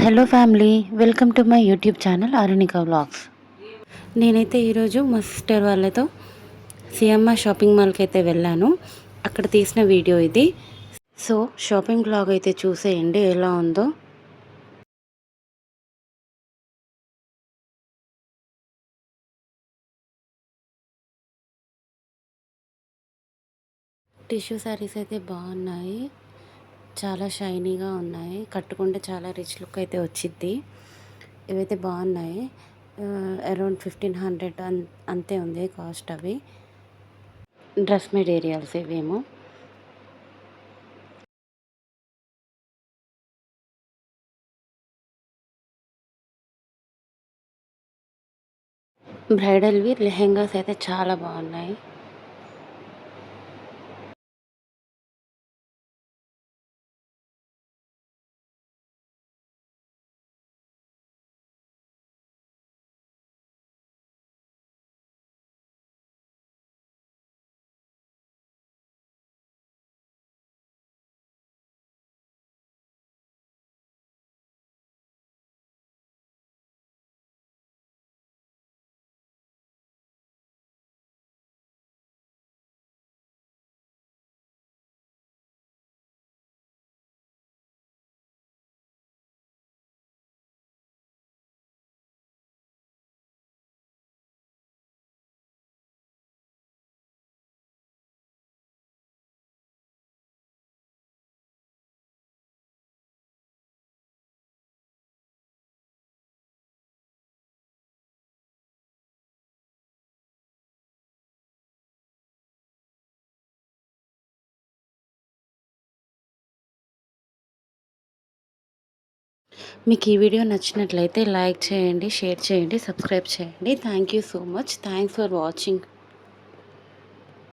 Hello family, welcome to my YouTube channel Arunika vlogs. నేనైతే ఈరోజు మా సిస్టర్ వాళ్ళతో సిఎంఆర్ షాపింగ్ మాల్కి అయితే వెళ్ళాను. అక్కడ తీసిన వీడియో ఇది. సో షాపింగ్ వ్లాగ్ అయితే చూసేయండి ఎలా ఉందో. టిష్యూ శారీస్ అయితే బాగున్నాయి, చాలా షైనీగా ఉన్నాయి. కట్టుకుంటే చాలా రిచ్ లుక్ అయితే వచ్చిద్ది. ఇవైతే బాగున్నాయి. అరౌండ్ 1500 అంతే ఉంది కాస్ట్. అవి డ్రెస్ మెటీరియల్స్ ఇవేమో. బ్రైడల్వి లెహెంగాస్ అయితే చాలా బాగున్నాయి. మీకు ఈ వీడియో నచ్చినట్లయితే లైక్ చేయండి, షేర్ చేయండి, సబ్స్క్రైబ్ చేయండి. Thank you so much. Thanks for watching.